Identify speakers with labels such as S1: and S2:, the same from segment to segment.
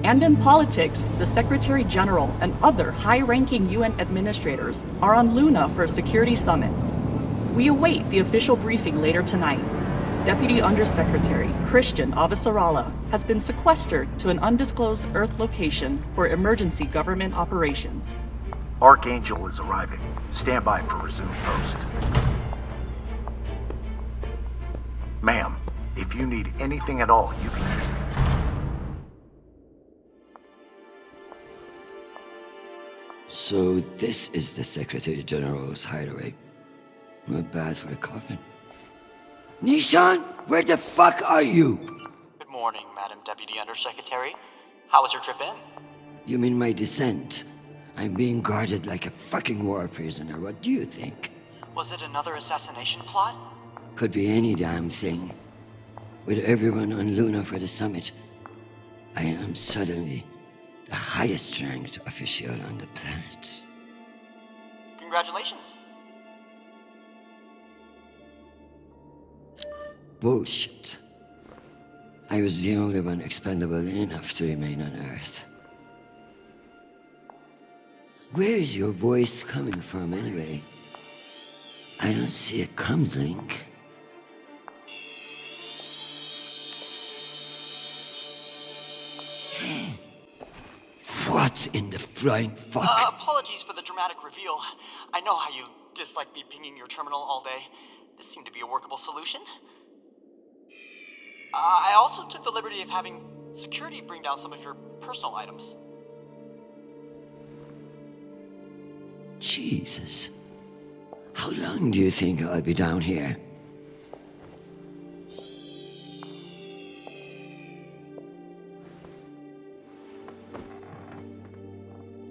S1: And in politics, the Secretary General and other high-ranking UN administrators are on Luna for a security summit. We await the official briefing later tonight. Deputy Undersecretary Christian Avasarala has been sequestered to an undisclosed Earth location for emergency government operations.
S2: Archangel is arriving. Stand by for resume post. Ma'am, if you need anything at all, you can use me.
S3: So this is the Secretary General's hideaway. Not bad for a coffin. Nishan, where the fuck are you?
S4: Good morning, Madam Deputy Undersecretary. How was your trip in?
S3: You mean my descent? I'm being guarded like a fucking war prisoner. What do you think?
S4: Was it another assassination plot?
S3: Could be any damn thing. With everyone on Luna for the summit, I am suddenly the highest ranked official on the planet.
S4: Congratulations.
S3: Bullshit. I was the only one expendable enough to remain on Earth. Where is your voice coming from, anyway? I don't see a comms link. What in the flying fuck?
S4: Apologies for the dramatic reveal. I know how you dislike me pinging your terminal all day. This seemed to be a workable solution. I also took the liberty of having security bring down some of your personal items.
S3: Jesus. How long do you think I'll be down here?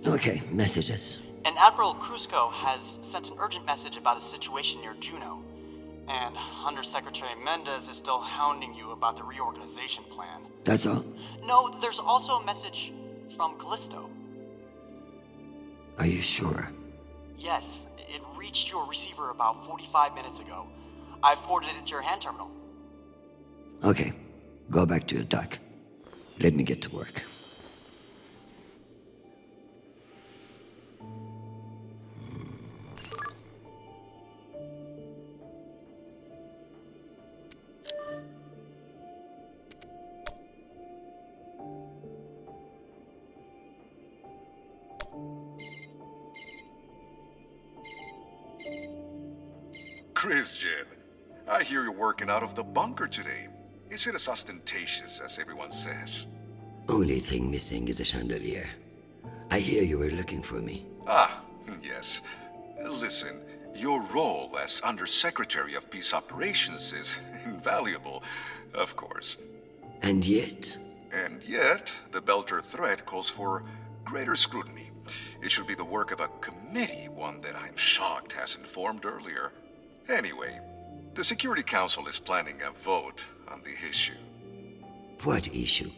S3: Okay, messages.
S4: And Admiral Kruzko has sent an urgent message about a situation near Juno. And Undersecretary Mendez is still hounding you about the reorganization plan.
S3: That's all?
S4: No, there's also a message from Callisto.
S3: Are you sure?
S4: Yes, it reached your receiver about 45 minutes ago. I forwarded it to your hand terminal.
S3: Okay, go back to your dock. Let me get to work.
S5: Christian, I hear you're working out of the bunker today. Is it as ostentatious as everyone says?
S3: Only thing missing is a chandelier. I hear you were looking for me.
S5: Ah, yes. Listen, your role as Undersecretary of Peace Operations is invaluable, of course.
S3: And yet?
S5: And yet, the Belter threat calls for greater scrutiny. It should be the work of a committee, one that I'm shocked hasn't formed earlier. Anyway, the Security Council is planning a vote on the issue.
S3: What issue?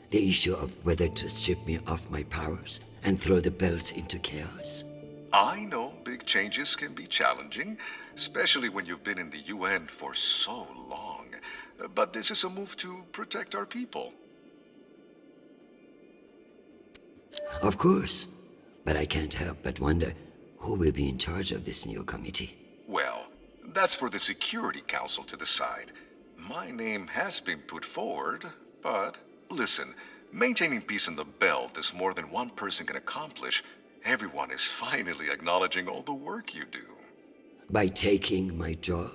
S3: The issue of whether to strip me of my powers and throw the belt into chaos?
S5: I know big changes can be challenging, especially when you've been in the UN for so long. But this is a move to protect our people.
S3: Of course. But I can't help but wonder who will be in charge of this new committee.
S5: Well, that's for the Security Council to decide. My name has been put forward, but listen, maintaining peace in the belt is more than one person can accomplish. Everyone is finally acknowledging all the work you do.
S3: By taking my job?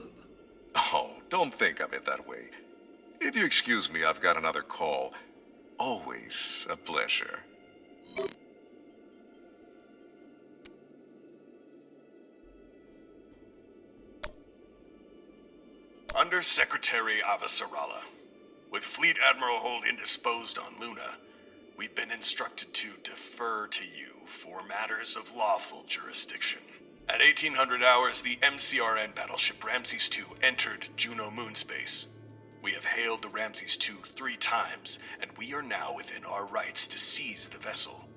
S5: Oh, don't think of it that way. If you excuse me, I've got another call. Always a pleasure.
S6: Undersecretary Avasarala. With Fleet Admiral Hold indisposed on Luna, we've been instructed to defer to you for matters of lawful jurisdiction. At 1800 hours, the MCRN battleship Ramses II entered Juno moonspace. We have hailed the Ramses II 3 times, and we are now within our rights to seize the vessel.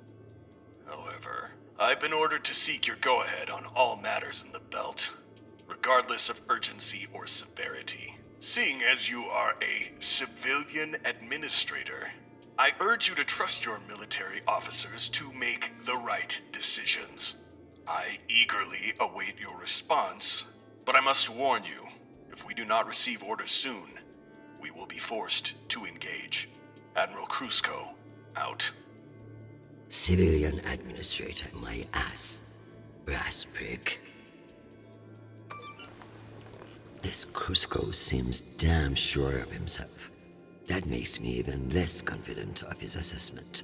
S6: However, I've been ordered to seek your go-ahead on all matters in the belt, regardless of urgency or severity. Seeing as you are a civilian administrator, I urge you to trust your military officers to make the right decisions. I eagerly await your response, but I must warn you, if we do not receive orders soon, we will be forced to engage. Admiral Krusco, out.
S3: Civilian administrator, my ass. Brass prick. This Krusco seems damn sure of himself. That makes me even less confident of his assessment.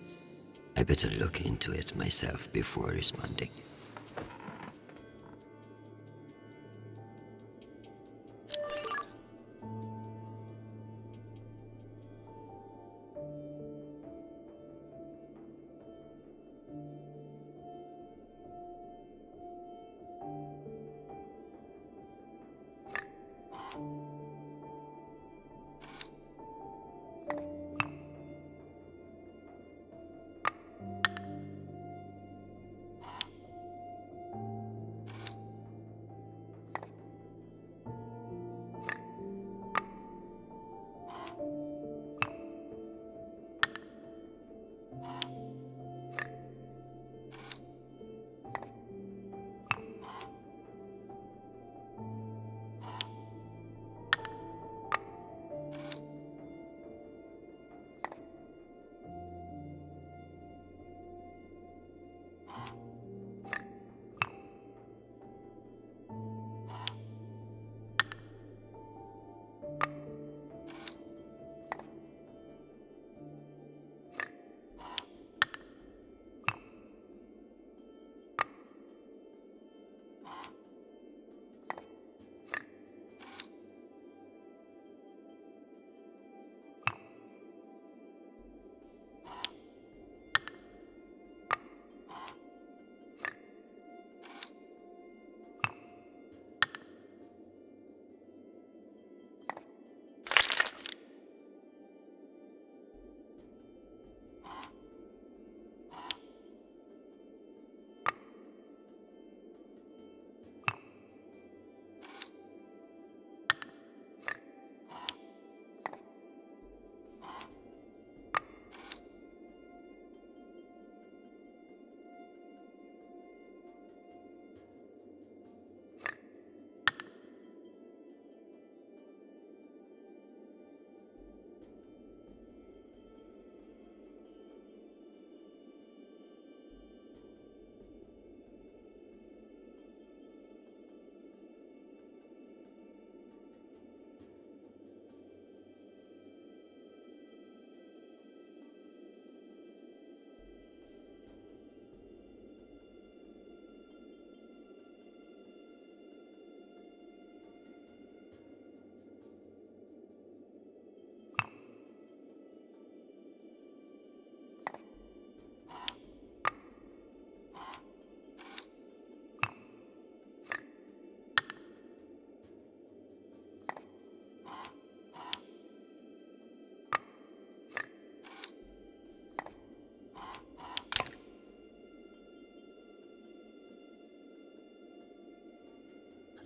S3: I better look into it myself before responding.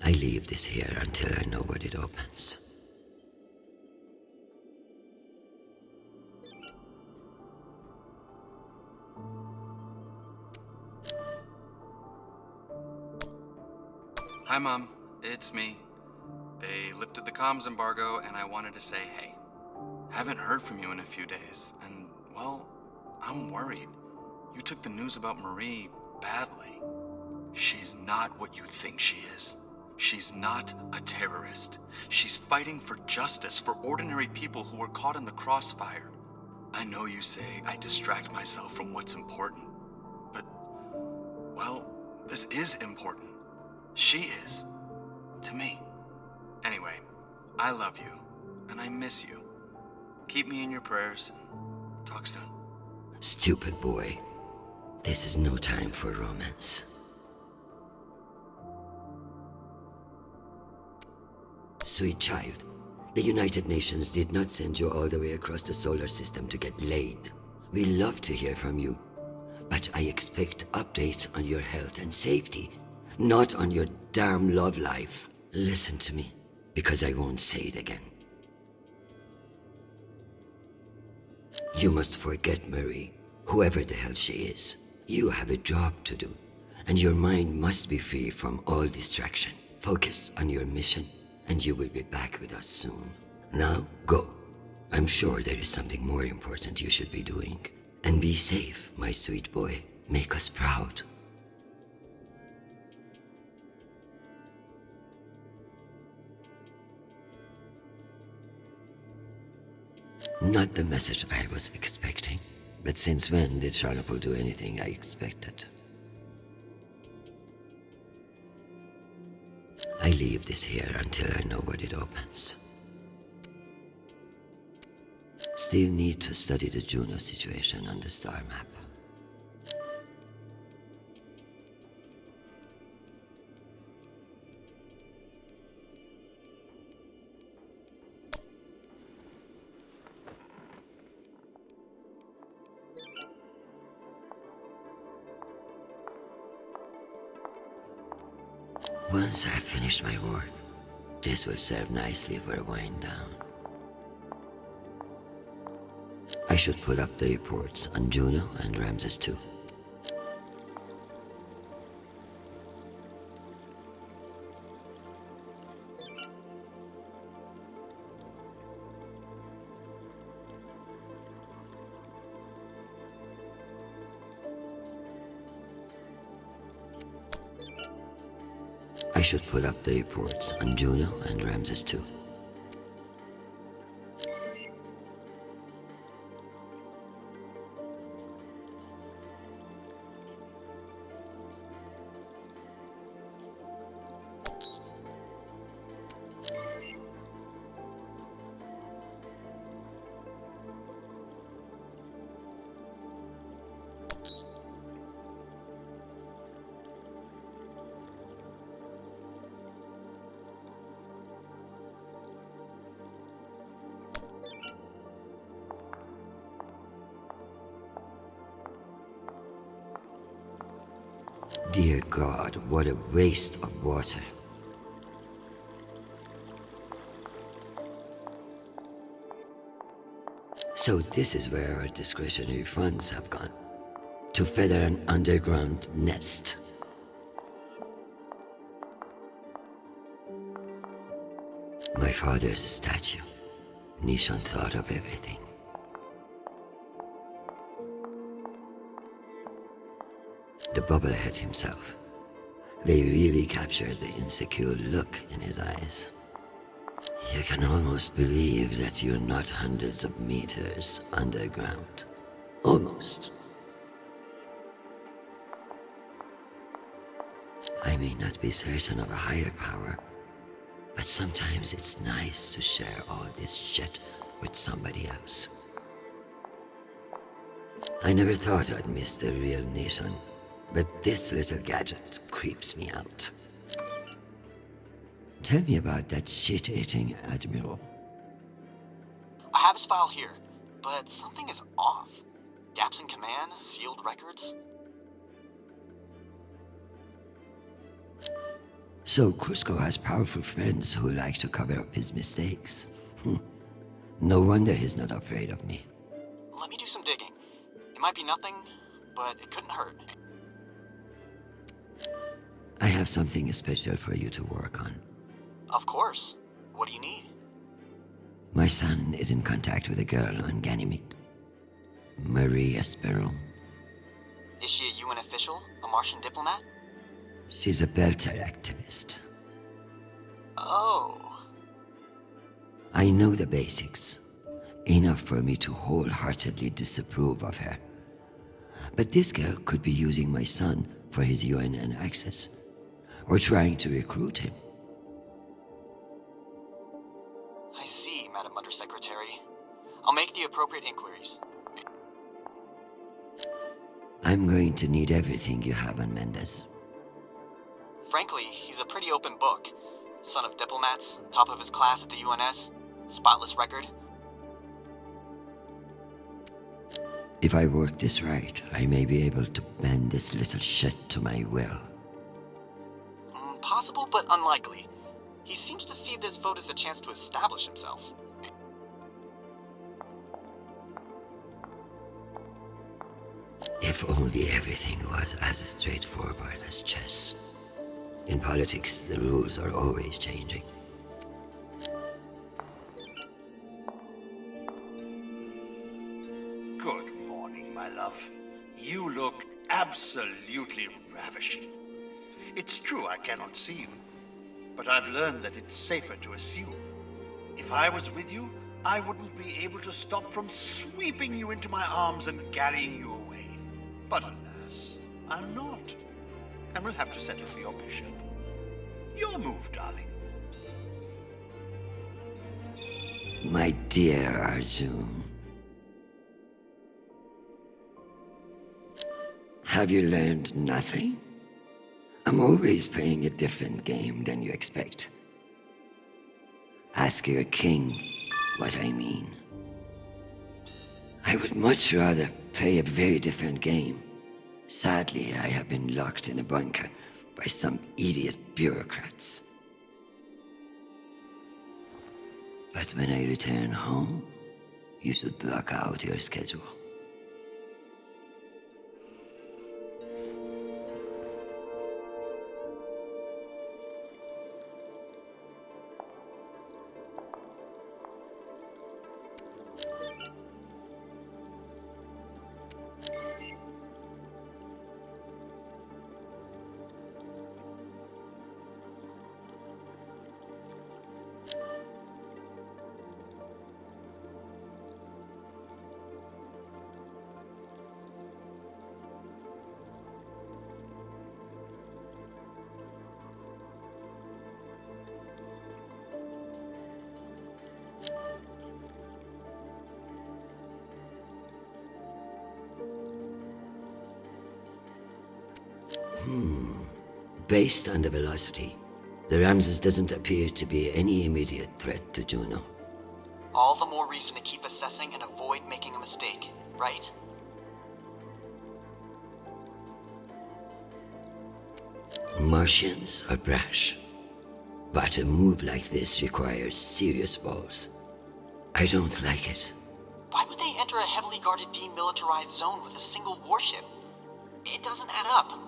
S3: I leave this here until I know what it opens.
S7: Hi, Mom. It's me. They lifted the comms embargo, and I wanted to say hey. Haven't heard from you in a few days, and, well, I'm worried. You took the news about Marie badly. She's not what you think she is. She's not a terrorist. She's fighting for justice for ordinary people who were caught in the crossfire. I know you say I distract myself from what's important, but, well, this is important. She is. To me. Anyway, I love you, and I miss you. Keep me in your prayers, and talk soon.
S3: Stupid boy. This is no time for romance. Sweet child, the United Nations did not send you all the way across the solar system to get laid. We love to hear from you, but I expect updates on your health and safety, not on your damn love life. Listen to me, because I won't say it again. You must forget Marie, whoever the hell she is. You have a job to do, and your mind must be free from all distraction. Focus on your mission, and you will be back with us soon. Now, go. I'm sure there is something more important you should be doing. And be safe, my sweet boy. Make us proud. Not the message I was expecting. But since when did Charlotte do anything I expected? I leave this here until I know what it opens. Still need to study the Juno situation on the star map. Once I've finished my work, this will serve nicely for a wind down. I should pull up the reports on Juno and Ramses too. I should pull up the reports on Juno and Ramses too. Dear God, what a waste of water. So this is where our discretionary funds have gone. To feather an underground nest. My father's statue. Nishan thought of everything. The bubblehead himself. They really captured the insecure look in his eyes. You can almost believe that you're not hundreds of meters underground. Almost. I may not be certain of a higher power, but sometimes it's nice to share all this shit with somebody else. I never thought I'd miss the real Nishan. But this little gadget creeps me out. Tell me about that shit-eating admiral.
S4: I have his file here, but something is off. Gaps in command, sealed records.
S3: So Cusco has powerful friends who like to cover up his mistakes. No wonder he's not afraid of me.
S4: Let me do some digging. It might be nothing, but it couldn't hurt.
S3: I have something special for you to work on.
S4: Of course. What do you need?
S3: My son is in contact with a girl on Ganymede. Marie Esperon.
S4: Is she a UN official? A Martian diplomat?
S3: She's a Belter activist.
S4: Oh.
S3: I know the basics. Enough for me to wholeheartedly disapprove of her. But this girl could be using my son for his UNN access. Or trying to recruit him.
S4: I see, Madam Undersecretary. I'll make the appropriate inquiries.
S3: I'm going to need everything you have on Mendez.
S4: Frankly, he's a pretty open book. Son of diplomats, top of his class at the UNS, spotless record.
S3: If I work this right, I may be able to bend this little shit to my will.
S4: Possible, but unlikely. He seems to see this vote as a chance to establish himself.
S3: If only everything was as straightforward as chess. In politics, the rules are always changing.
S8: Good morning, my love. You look absolutely ravishing. It's true I cannot see you, but I've learned that it's safer to assume. If I was with you, I wouldn't be able to stop from sweeping you into my arms and carrying you away. But alas, I'm not. And we'll have to settle for your bishop. Your move, darling.
S3: My dear Arjun. Have you learned nothing? I'm always playing a different game than you expect. Ask your king what I mean. I would much rather play a very different game. Sadly, I have been locked in a bunker by some idiot bureaucrats. But when I return home, you should block out your schedule. Based on the velocity, the Ramses doesn't appear to be any immediate threat to Juno.
S4: All the more reason to keep assessing and avoid making a mistake, right?
S3: Martians are brash, but a move like this requires serious balls. I don't like it.
S4: Why would they enter a heavily guarded demilitarized zone with a single warship? It doesn't add up.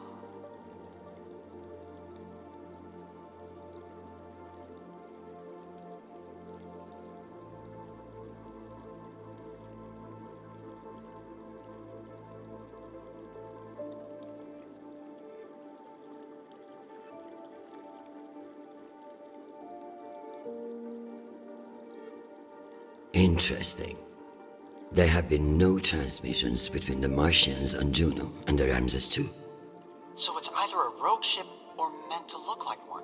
S3: Interesting. There have been no transmissions between the Martians on Juno and the Ramses too.
S4: So it's either a rogue ship or meant to look like one.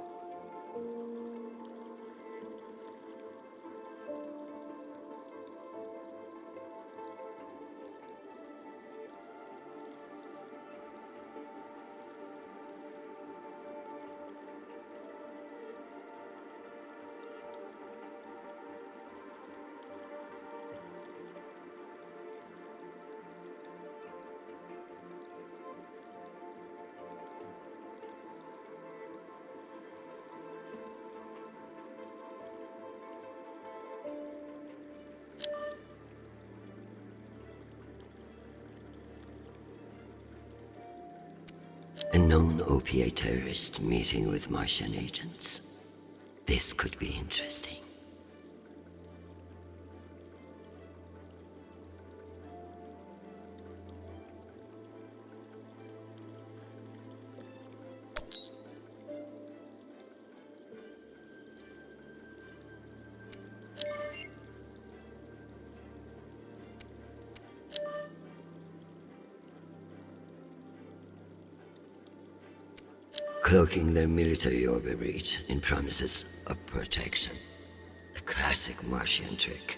S3: A known opiate terrorist meeting with Martian agents. This could be interesting. Cloaking their military overreach in promises of protection. A classic Martian trick.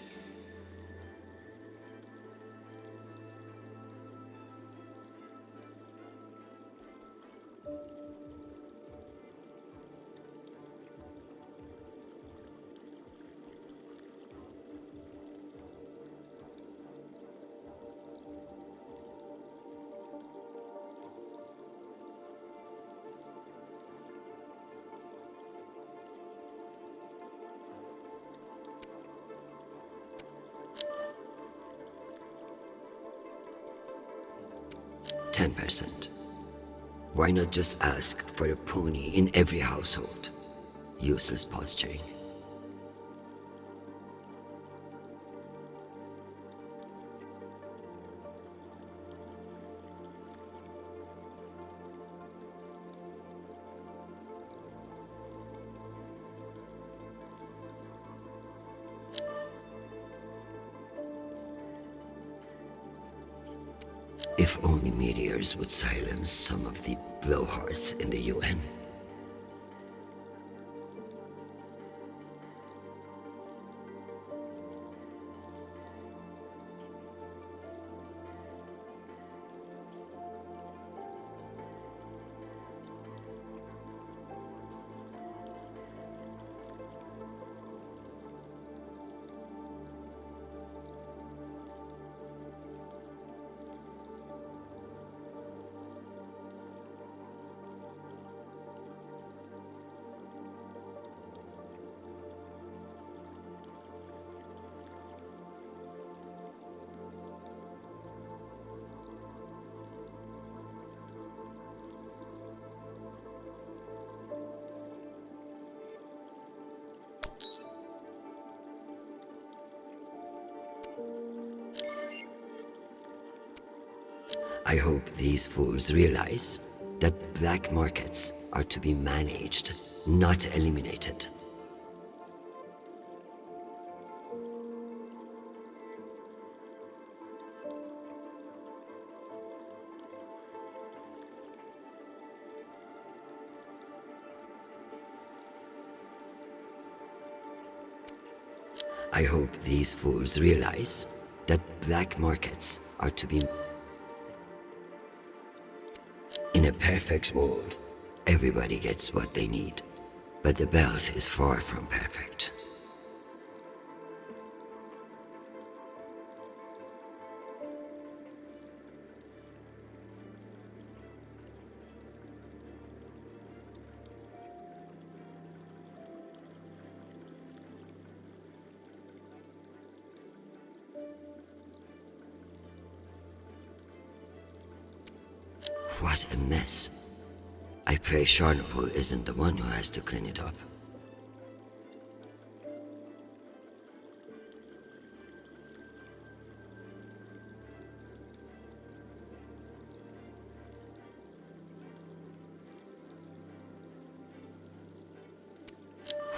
S3: 10%. Why not just ask for a pony in every household? Useless posturing. If only meteors would silence some of the blowhards in the UN. I hope these fools realize that black markets are to be managed, not eliminated. I hope these fools realize that black markets are to be... In a perfect world, everybody gets what they need. But the belt is far from perfect. What a mess. I pray Chernobyl isn't the one who has to clean it up.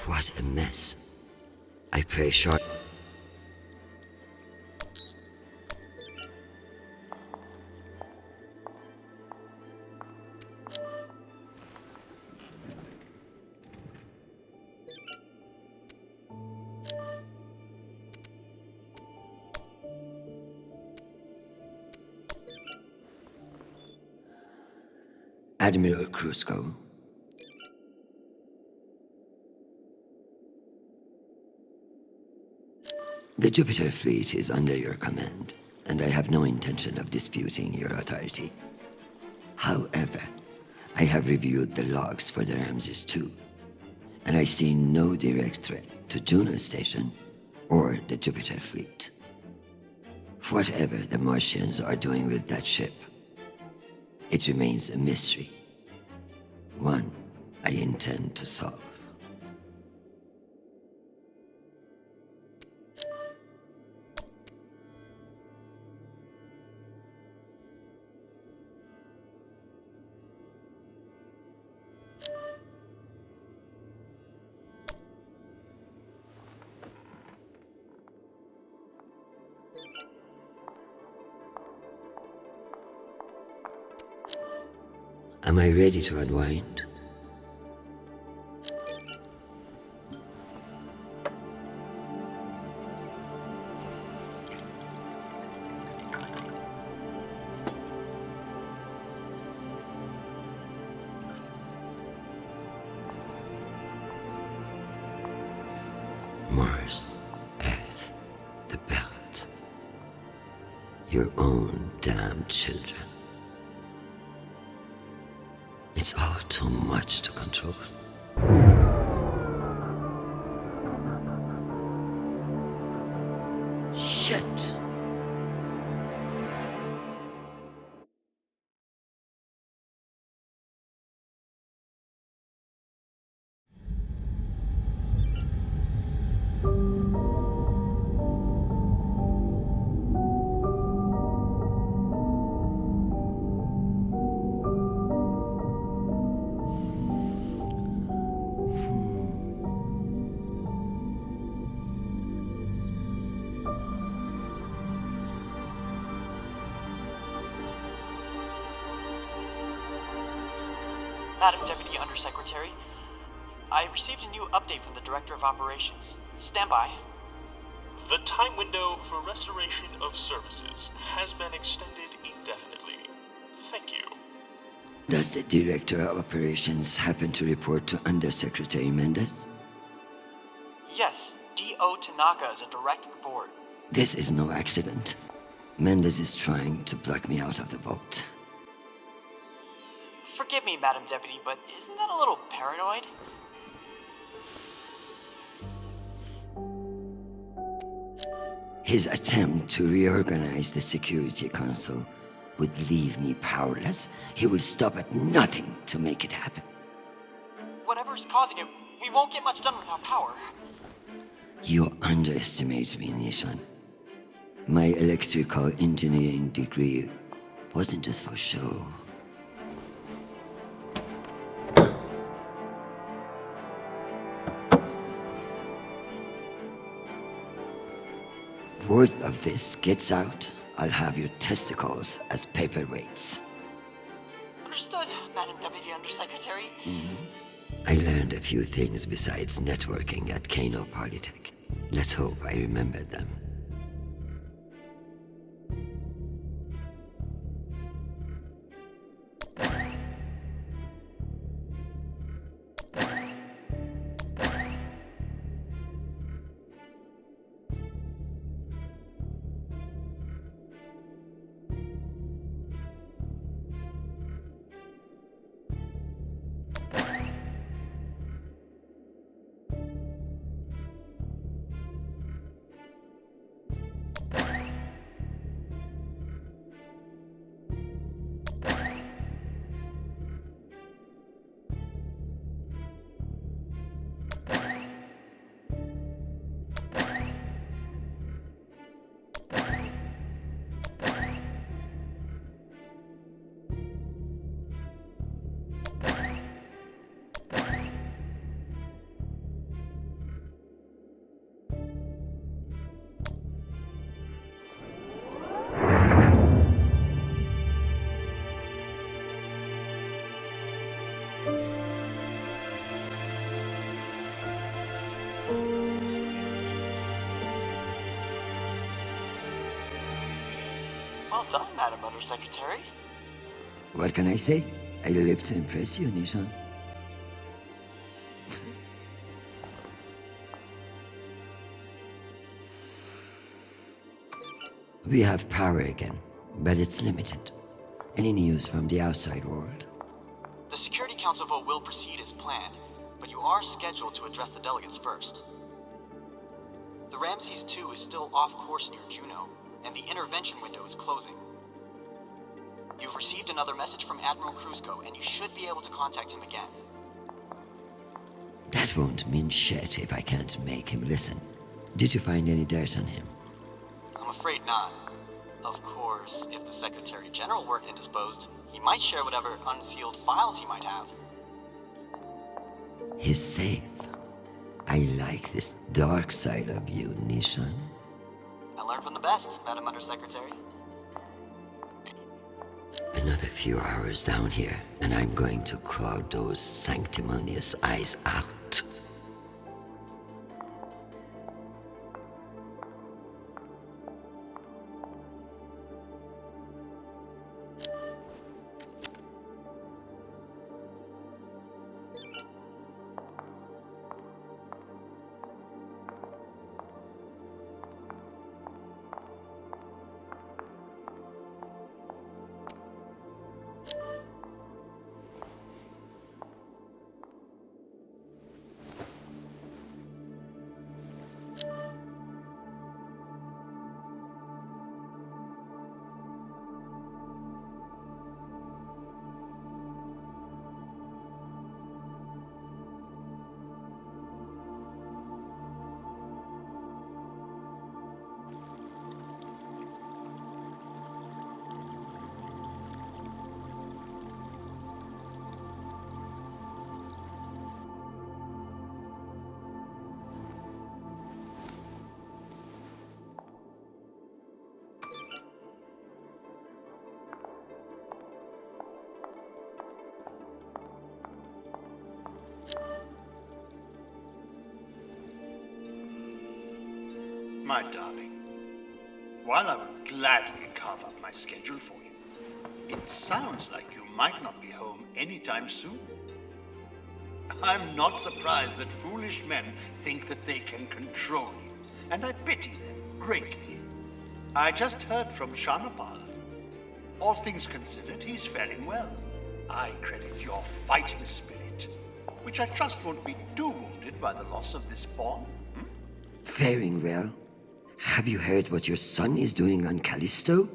S3: What a mess. I pray Chernobyl... Admiral Krusko. The Jupiter fleet is under your command, and I have no intention of disputing your authority. However, I have reviewed the logs for the Ramses II, and I see no direct threat to Juno Station or the Jupiter fleet. Whatever the Martians are doing with that ship, it remains a mystery. One I intend to solve. Am I ready to unwind? Mars, Earth, the belt. Your own damn children. It's all too much to control. Shit!
S4: Madam Deputy Undersecretary, I received a new update from the Director of Operations. Stand by.
S9: The time window for restoration of services has been extended indefinitely. Thank you.
S3: Does the Director of Operations happen to report to Undersecretary Mendez?
S4: Yes, D.O. Tanaka is a direct report.
S3: This is no accident. Mendez is trying to block me out of the vote.
S4: Forgive me, Madam Deputy, but isn't that a little paranoid?
S3: His attempt to reorganize the Security Council would leave me powerless. He will stop at nothing to make it happen.
S4: Whatever's causing it, we won't get much done without power.
S3: You underestimate me, Nishan. My electrical engineering degree wasn't just for show. Word of this gets out, I'll have your testicles as paperweights.
S4: Understood, Madam Deputy Undersecretary.
S3: I learned a few things besides networking at Kano Polytech. Let's hope I remember them.
S4: Well done, Madam Undersecretary.
S3: What can I say? I live to impress you, Nishan. We have power again, but it's limited. Any news from the outside world?
S4: The Security Council vote will proceed as planned, but you are scheduled to address the delegates first. The Ramses 2 is still off course near Juno, and the intervention window is closing. You've received another message from Admiral Kruzko, and you should be able to contact him again.
S3: That won't mean shit if I can't make him listen. Did you find any dirt on him?
S4: I'm afraid not. Of course, if the Secretary General weren't indisposed, he might share whatever unsealed files he might have.
S3: He's safe. I like this dark side of you, Nishan.
S4: I learned from the best, Madam Undersecretary.
S3: Another few hours down here, and I'm going to clog those sanctimonious eyes out.
S8: My darling, while I would gladly carve up my schedule for you, it sounds like you might not be home anytime soon. I'm not surprised that foolish men think that they can control you, and I pity them greatly. I just heard from Shanapal. All things considered, he's faring well. I credit your fighting spirit, which I trust won't be too wounded by the loss of this pawn.
S3: Faring well? Have you heard what your son is doing on Callisto?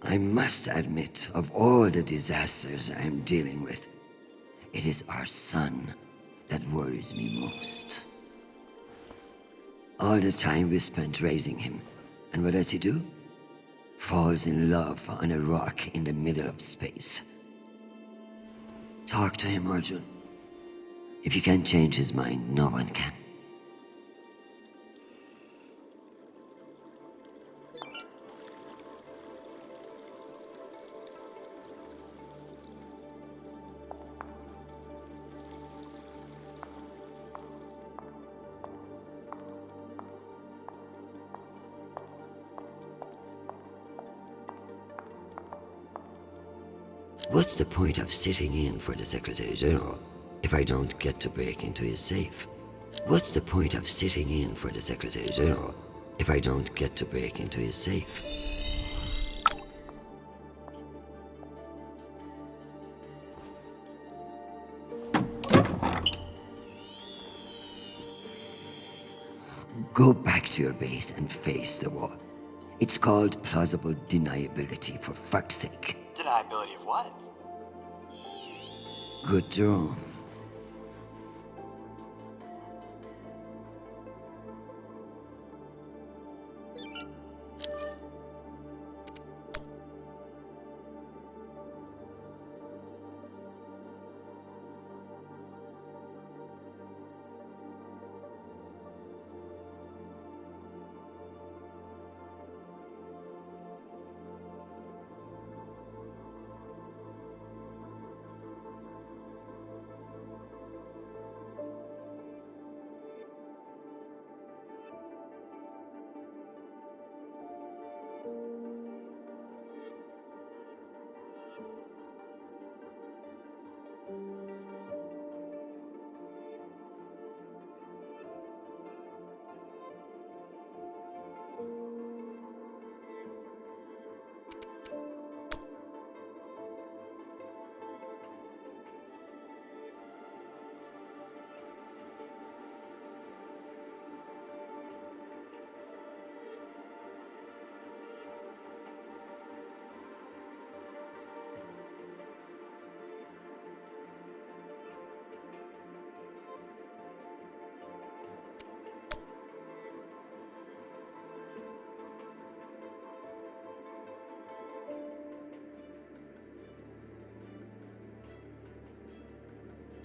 S3: I must admit, of all the disasters I am dealing with, it is our son that worries me most. All the time we spent raising him, and what does he do? Falls in love on a rock in the middle of space. Talk to him, Arjun. If you can't change his mind, no one can. What's the point of sitting in for the Secretary General if I don't get to break into his safe? What's the point of sitting in for the Secretary General if I don't get to break into his safe? Go back to your base and face the wall. It's called plausible deniability, for fuck's sake.
S4: Deniability of what?
S3: Good draw.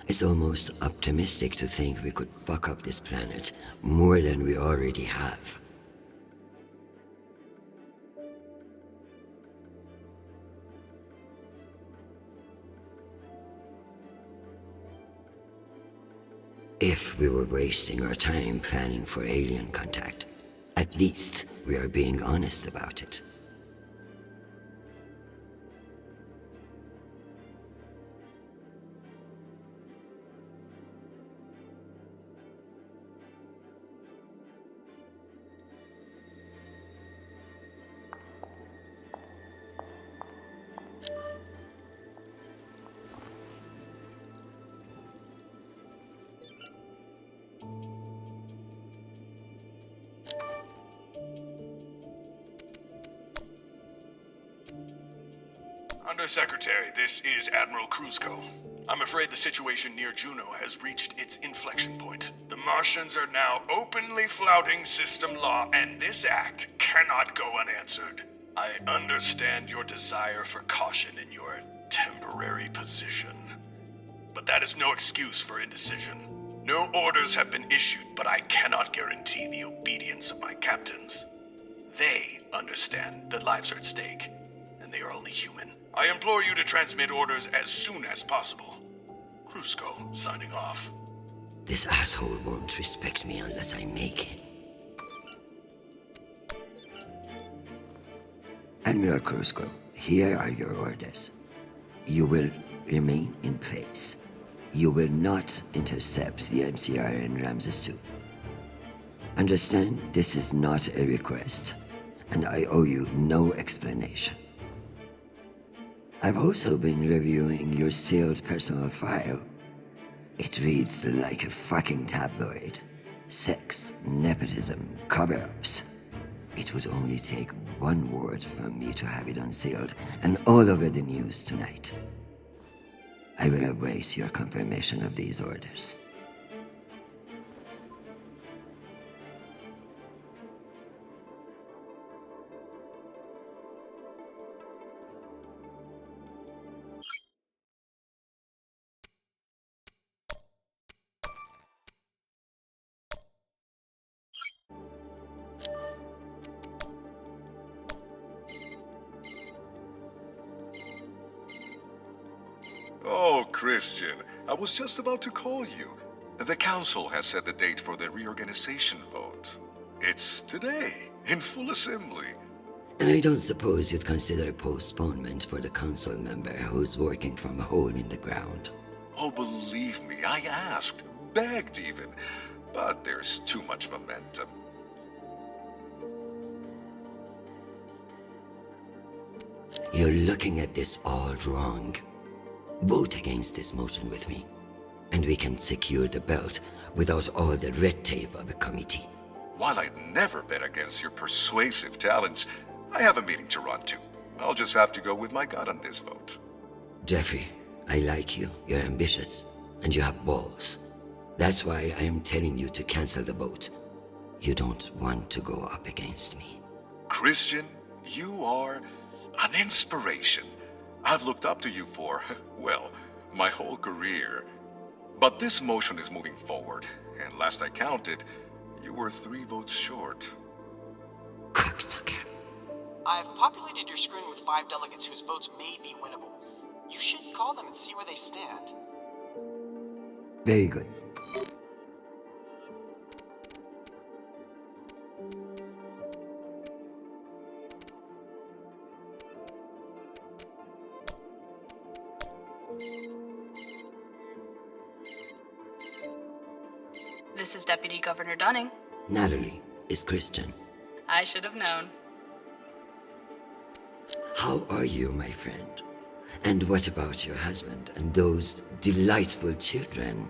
S3: It's almost optimistic to think we could fuck up this planet more than we already have. If we were wasting our time planning for alien contact, at least we are being honest about it.
S6: Undersecretary, this is Admiral Kruzko. I'm afraid the situation near Juno has reached its inflection point. The Martians are now openly flouting system law, and this act cannot go unanswered. I understand your desire for caution in your temporary position, but that is no excuse for indecision. No orders have been issued, but I cannot guarantee the obedience of my captains. They understand that lives are at stake, and they are only human. I implore you to transmit orders as soon as possible. Kruzko, signing off.
S3: This asshole won't respect me unless I make him. Admiral Kruzko, here are your orders. You will remain in place. You will not intercept the MCR in Ramses 2. Understand, this is not a request, and I owe you no explanation. I've also been reviewing your sealed personal file. It reads like a fucking tabloid. Sex, nepotism, cover-ups. It would only take one word from me to have it unsealed and all over the news tonight. I will await your confirmation of these orders.
S5: Oh, Christian, I was just about to call you. The council has set the date for the reorganization vote. It's today, in full assembly.
S3: And I don't suppose you'd consider postponement for the council member who's working from a hole in the ground.
S5: Oh, believe me, I asked, begged even, but there's too much momentum.
S3: You're looking at this all wrong. Vote against this motion with me, and we can secure the belt without all the red tape of a committee.
S5: While I'd never bet against your persuasive talents, I have a meeting to run to. I'll just have to go with my gut on this vote.
S3: Jeffrey, I like you. You're ambitious, and you have balls. That's why I am telling you to cancel the vote. You don't want to go up against me.
S5: Christian, you are an inspiration. I've looked up to you for, well, my whole career. But this motion is moving forward, and last I counted, you were 3 votes short.
S3: Cocksucker.
S4: I've populated your screen with 5 delegates whose votes may be winnable. You should call them and see where they stand.
S3: Very good.
S10: This is Deputy Governor Dunning.
S3: Natalie is Christian.
S10: I should have known.
S3: How are you, my friend? And what about your husband and those delightful children?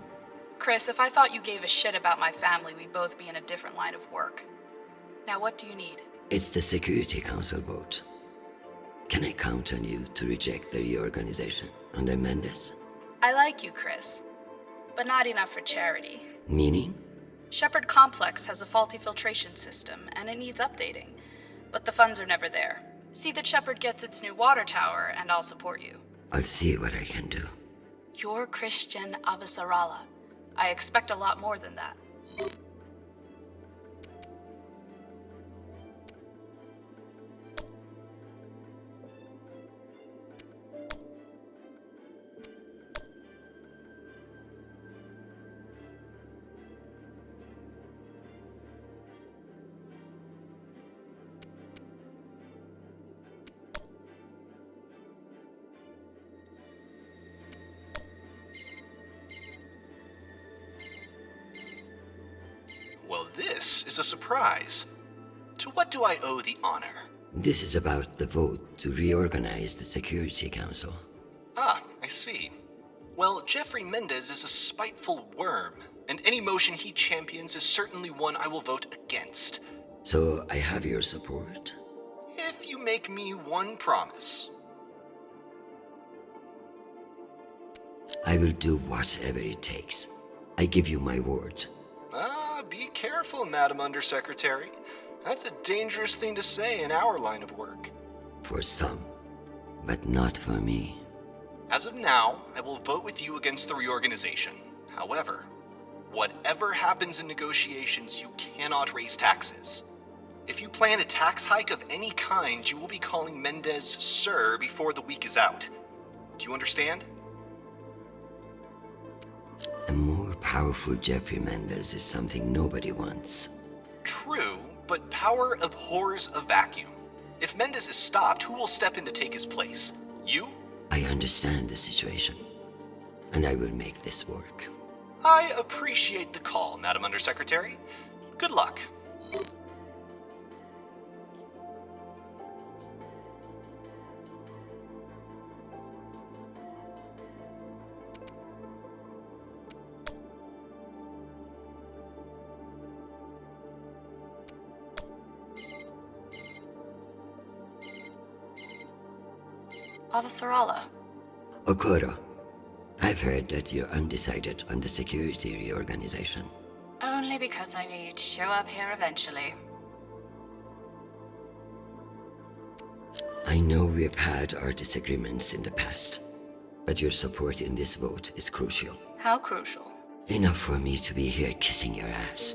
S10: Chris, if I thought you gave a shit about my family, we'd both be in a different line of work. Now, what do you need?
S3: It's the Security Council vote. Can I count on you to reject the reorganization under Mendes?
S10: I like you, Chris, but not enough for charity.
S3: Meaning?
S10: Shepherd Complex has a faulty filtration system, and it needs updating. But the funds are never there. See that Shepherd gets its new water tower, and I'll support you.
S3: I'll see what I can do.
S10: You're Christian Avasarala. I expect a lot more than that.
S11: Well, this is a surprise. To what do I owe the honor?
S3: This is about the vote to reorganize the Security Council.
S11: Ah, I see. Well, Jeffrey Mendez is a spiteful worm, and any motion he champions is certainly one I will vote against.
S3: So I have your support?
S11: If you make me one promise.
S3: I will do whatever it takes. I give you my word.
S11: Ah, be careful, Madam Undersecretary. That's a dangerous thing to say in our line of work.
S3: For some, but not for me.
S11: As of now, I will vote with you against the reorganization. However, whatever happens in negotiations, you cannot raise taxes. If you plan a tax hike of any kind, you will be calling Mendez Sir before the week is out. Do you understand?
S3: A more powerful Jeffrey Mendez is something nobody wants.
S11: True, but power abhors a vacuum. If Mendez is stopped, who will step in to take his place? You?
S3: I understand the situation, and I will make this work.
S11: I appreciate the call, Madam Undersecretary. Good luck.
S10: Avasarala.
S3: Okoro, I've heard that you're undecided on the security reorganization.
S10: Only because I knew you'd show up here eventually.
S3: I know we've had our disagreements in the past, but your support in this vote is crucial.
S10: How crucial?
S3: Enough for me to be here kissing your ass,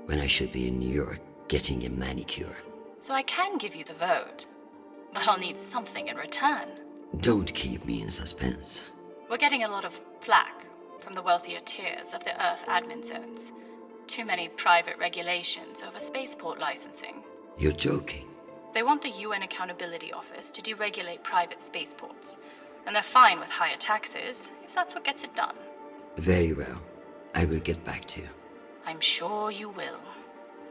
S3: when I should be in New York getting a manicure.
S10: So I can give you the vote, but I'll need something in return.
S3: Don't keep me in suspense.
S10: We're getting a lot of flack from the wealthier tiers of the Earth admin zones. Too many private regulations over spaceport licensing.
S3: You're joking.
S10: They want the UN Accountability Office to deregulate private spaceports, and they're fine with higher taxes if that's what gets it done.
S3: Very well. I will get back to you.
S10: I'm sure you will,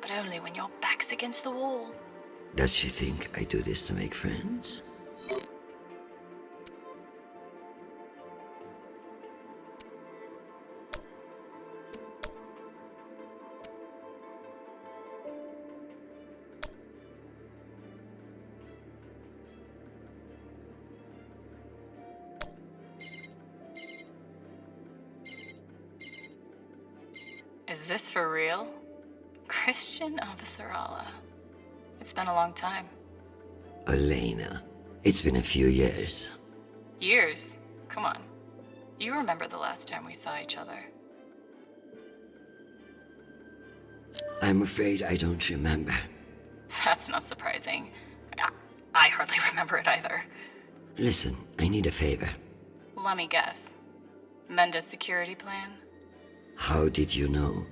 S10: but only when your back's against the wall.
S3: Does she think I do this to make friends?
S10: Is this for real? Christian Avasarala. It's been a long time.
S3: Elena, it's been a few years.
S10: Years? Come on. You remember the last time we saw each other.
S3: I'm afraid I don't remember.
S10: That's not surprising. I hardly remember it either.
S3: Listen, I need a favor.
S10: Let me guess. Mendez security plan?
S3: How did you know?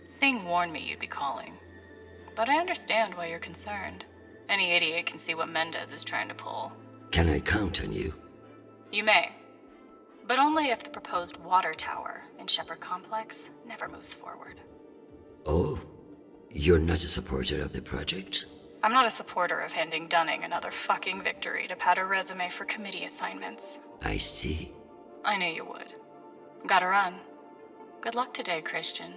S10: Singh warned me you'd be calling. But I understand why you're concerned. Any idiot can see what Mendez is trying to pull.
S3: Can I count on you?
S10: You may. But only if the proposed water tower in Shepherd Complex never moves forward.
S3: Oh, you're not a supporter of the project?
S10: I'm not a supporter of handing Dunning another fucking victory to pad her resume for committee assignments.
S3: I see.
S10: I knew you would. Gotta run. Good luck today, Christian.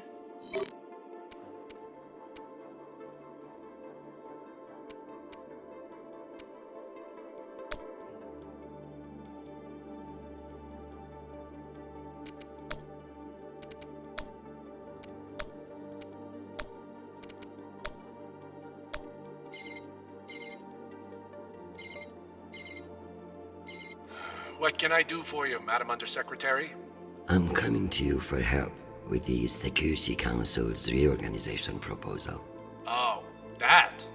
S6: What can I do for you, Madam Undersecretary?
S3: I'm coming to you for help with the Security Council's reorganization proposal.
S6: Oh, that.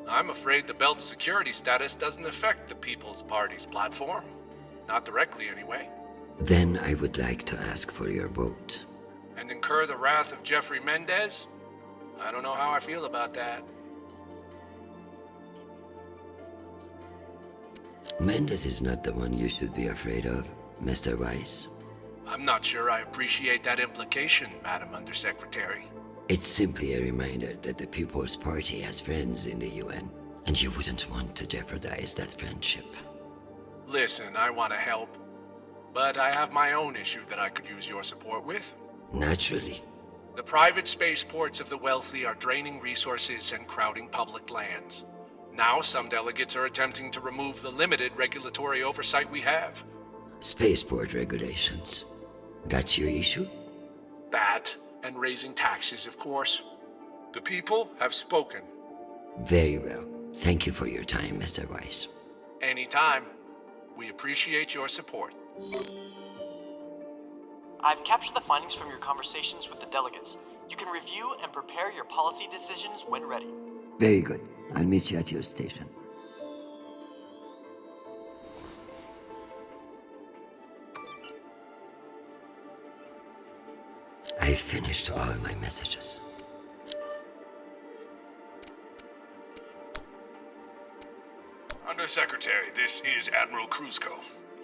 S6: I'm afraid the belt's security status doesn't affect the People's Party's platform. Not directly, anyway.
S3: Then I would like to ask for your vote.
S6: And incur the wrath of Jeffrey Mendez? I don't know how I feel about that.
S3: Mendez is not the one you should be afraid of, Mr. Weiss.
S6: I'm not sure I appreciate that implication, Madam Undersecretary.
S3: It's simply a reminder that the People's Party has friends in the UN, and you wouldn't want to jeopardize that friendship.
S6: Listen, I want to help, but I have my own issue that I could use your support with.
S3: Naturally.
S6: The private spaceports of the wealthy are draining resources and crowding public lands. Now some delegates are attempting to remove the limited regulatory oversight we have.
S3: Spaceport regulations. That's your issue?
S6: That, and raising taxes, of course. The people have spoken.
S3: Very well. Thank you for your time, Mr. Weiss.
S6: Anytime. We appreciate your support.
S4: I've captured the findings from your conversations with the delegates. You can review and prepare your policy decisions when ready.
S3: Very good. I'll meet you at your station. finished all my messages.
S6: Undersecretary, this is Admiral Kruzko.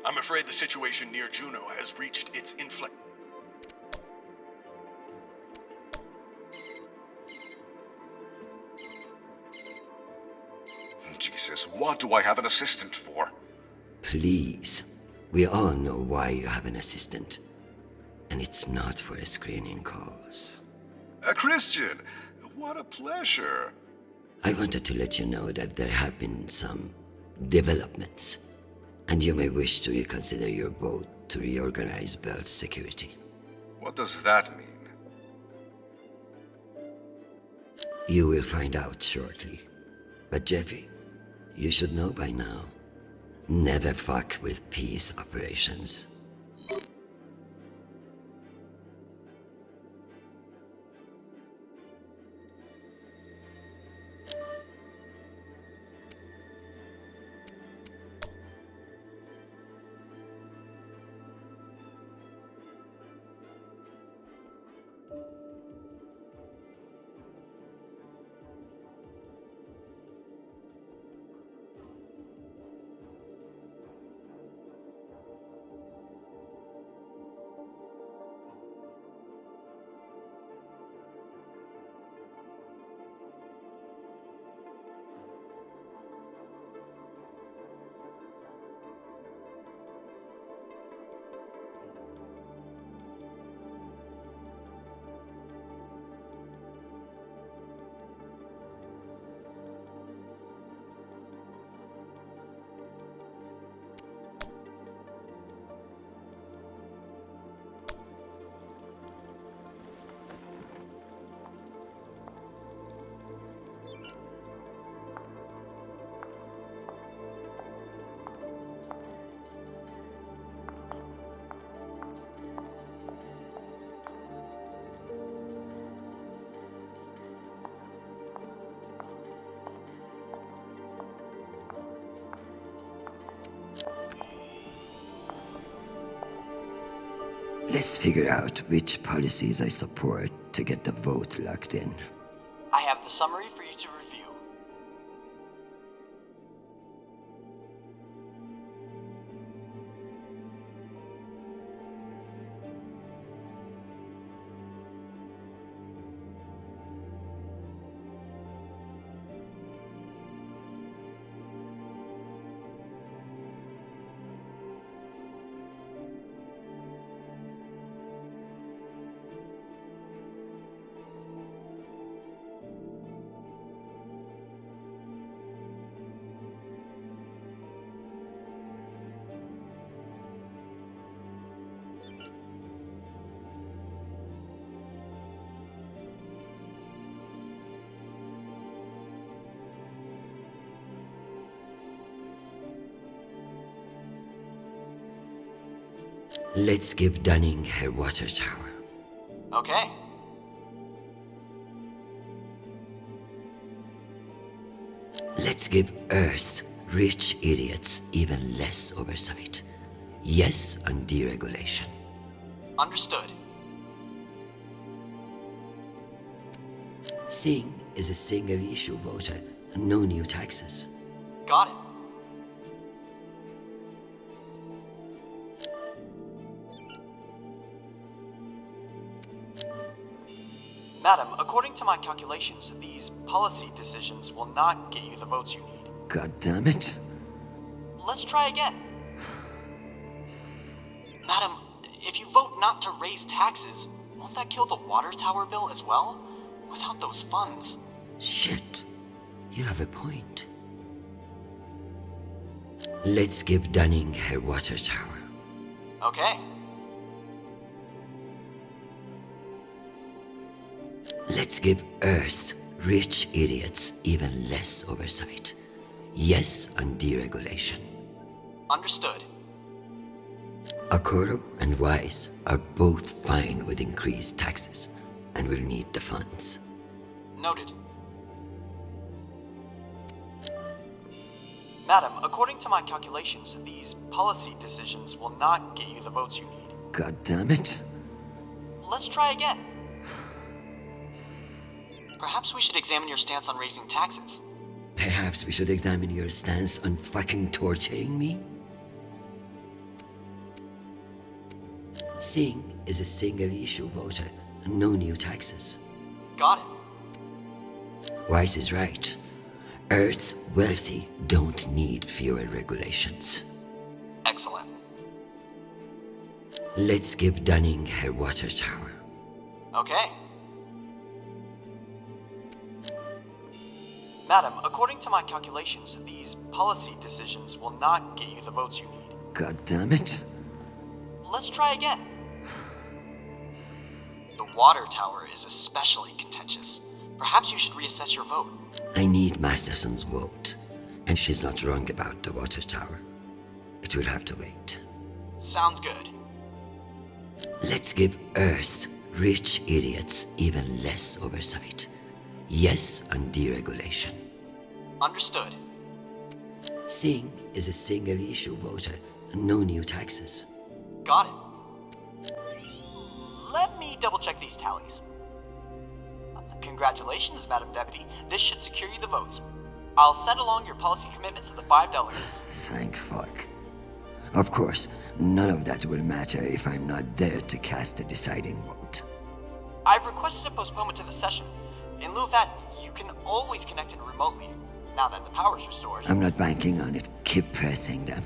S6: I'm afraid the situation near Juno has reached its inflection.
S5: Jesus, what do I have an assistant for?
S3: Please. We all know why you have an assistant. And it's not for a screening calls.
S5: A Christian! What a pleasure!
S3: I wanted to let you know that there have been some developments, and you may wish to reconsider your vote to reorganize Bell's security.
S5: What does that mean?
S3: You will find out shortly. But Jeffy, you should know by now. Never fuck with peace operations. Let's figure out which policies I support to get the vote locked in.
S4: I have the summary for you to review.
S3: Let's give Dunning her water tower.
S4: Okay.
S3: Let's give Earth rich idiots even less oversight. Yes on deregulation.
S4: Understood.
S3: Singh is a single-issue voter, no new taxes.
S4: Got it. Madam, according to my calculations, these policy decisions will not get you the votes you need.
S3: God damn it.
S4: Let's try again. Madam, if you vote not to raise taxes, won't that kill the water tower bill as well? Without those funds.
S3: Shit. You have a point. Let's give Dunning her water tower.
S4: Okay.
S3: Let's give Earth rich idiots even less oversight. Yes on deregulation.
S4: Understood.
S3: Okoro and Wise are both fine with increased taxes and will need the funds.
S4: Noted. Madam, according to my calculations, these policy decisions will not get you the votes you need.
S3: God damn it.
S4: Let's try again. Perhaps we should examine your stance on raising taxes.
S3: Perhaps we should examine your stance on fucking torturing me? Singh is a single-issue voter, no new taxes.
S4: Got it.
S3: Wise is right. Earth's wealthy don't need fewer regulations.
S4: Excellent.
S3: Let's give Dunning her water tower.
S4: Okay. Madam, according to my calculations, these policy decisions will not get you the votes you need.
S3: God damn it.
S4: Let's try again. The water tower is especially contentious. Perhaps you should reassess your vote.
S3: I need Masterson's vote, and she's not wrong about the water tower. It will have to wait.
S4: Sounds good.
S3: Let's give Earth rich idiots even less oversight. Yes on deregulation.
S4: Understood.
S3: Singh is a single-issue voter, no new taxes.
S4: Got it. Let me double-check these tallies. Congratulations, Madam Deputy. This should secure you the votes. I'll send along your policy commitments to the 5 delegates.
S3: Thank fuck. Of course, none of that will matter if I'm not there to cast the deciding vote.
S4: I've requested a postponement to the session. In lieu of that, you can always connect in remotely, now that the power's restored.
S3: I'm not banking on it. Keep pressing them.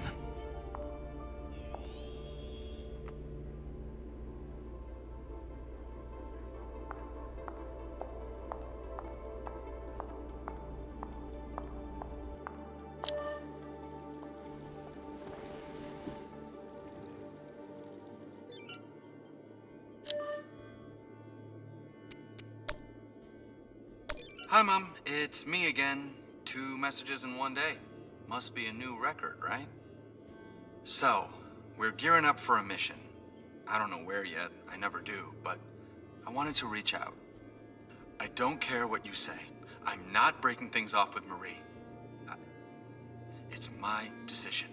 S7: Hi, Mom. It's me again. 2 messages in one day. Must be a new record, right? So, we're gearing up for a mission. I don't know where yet. I never do, but I wanted to reach out. I don't care what you say. I'm not breaking things off with Marie. It's my decision.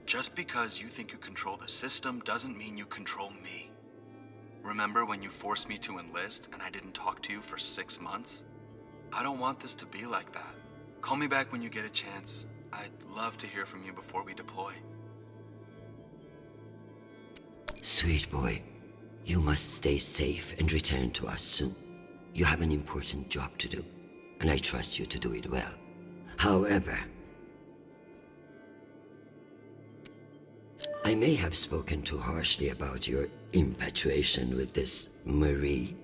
S7: Just because you think you control the system doesn't mean you control me. Remember when you forced me to enlist and I didn't talk to you for 6 months? I don't want this to be like that. Call me back when you get a chance. I'd love to hear from you before we deploy.
S3: Sweet boy, you must stay safe and return to us soon. You have an important job to do, and I trust you to do it well. However, I may have spoken too harshly about your infatuation with this Marie.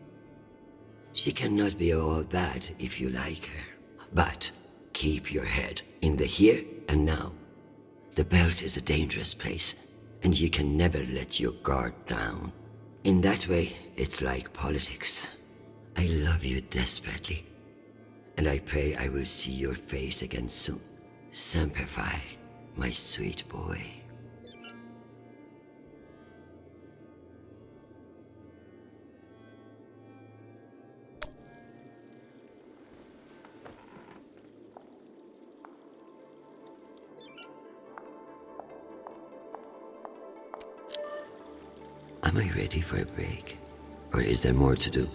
S3: She cannot be all bad if you like her. But keep your head in the here and now. The belt is a dangerous place, and you can never let your guard down. In that way, it's like politics. I love you desperately, and I pray I will see your face again soon. Semper Fi, my sweet boy. Am I ready for a break? Or is there more to do?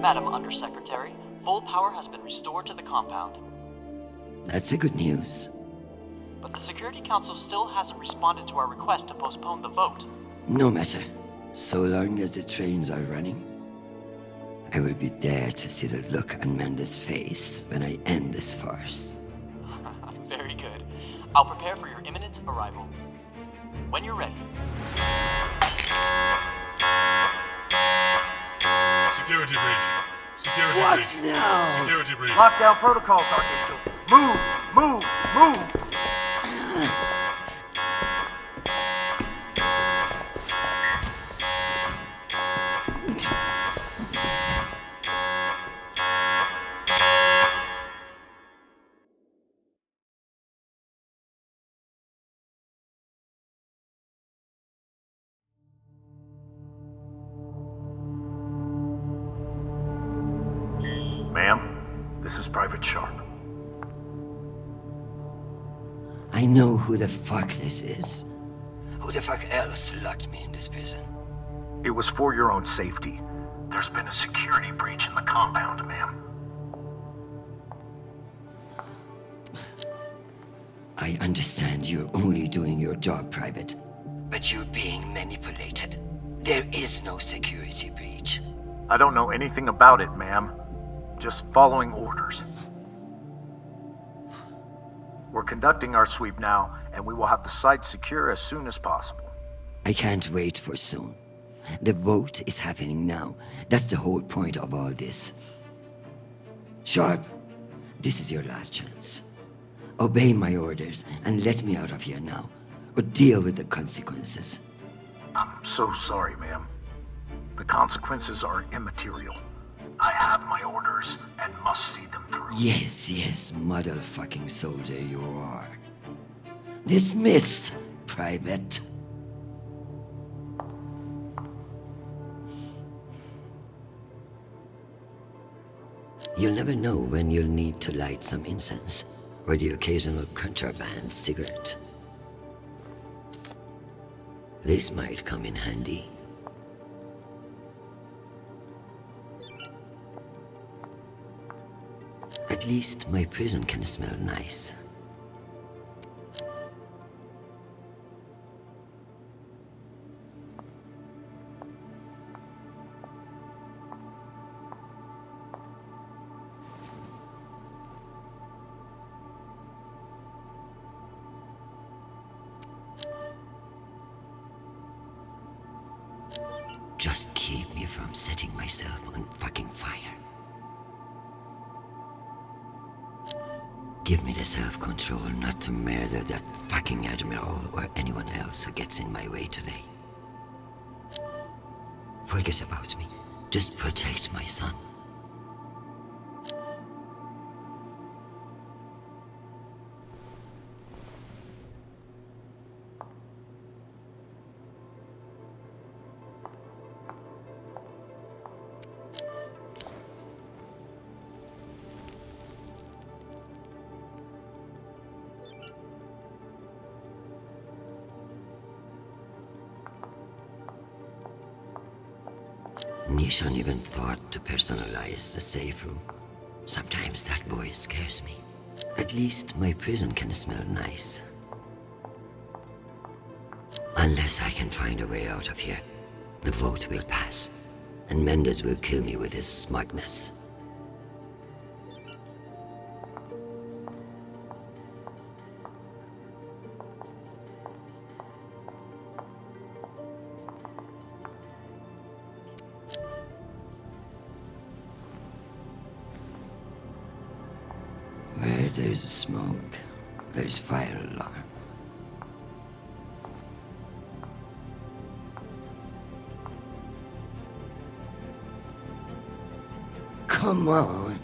S4: Madam Undersecretary, full power has been restored to the compound.
S3: That's a good news.
S4: But the Security Council still hasn't responded to our request to postpone the vote.
S3: No matter. So long as the trains are running, I will be there to see the look on Amanda's face when I end this farce.
S4: Very good. I'll prepare for your imminent arrival. When you're ready.
S6: Security breach. Security
S3: What
S6: breach.
S3: now?
S6: Security breach.
S2: Lockdown protocols, Archangel. Move, move, move! Ma'am, this is Private Sharp.
S3: I know who the fuck this is. Who the fuck else locked me in this prison?
S2: It was for your own safety. There's been a security breach in the compound, ma'am.
S3: I understand you're only doing your job, Private. But you're being manipulated. There is no security breach.
S2: I don't know anything about it, ma'am. Just following orders. We're conducting our sweep now, and we will have the site secure as soon as possible.
S3: I can't wait for soon. The vote is happening now. That's the whole point of all this. Sharp, this is your last chance. Obey my orders and let me out of here now, or deal with the consequences.
S2: I'm so sorry, ma'am. The consequences are immaterial. I have my orders and must see them through.
S3: Yes, motherfucking soldier you are. Dismissed, Private. You'll never know when you'll need to light some incense, or the occasional contraband cigarette. This might come in handy. At least my prison can smell nice. Just keep me from setting myself on fucking fire. Give me the self-control not to murder that fucking Admiral or anyone else who gets in my way today. Forget about me. Just protect my son. Nishan even thought to personalize the safe room. Sometimes that boy scares me. At least my prison can smell nice. Unless I can find a way out of here, the vote will pass, and Mendes will kill me with his smugness. Where there's smoke, there's fire alarm. Come on.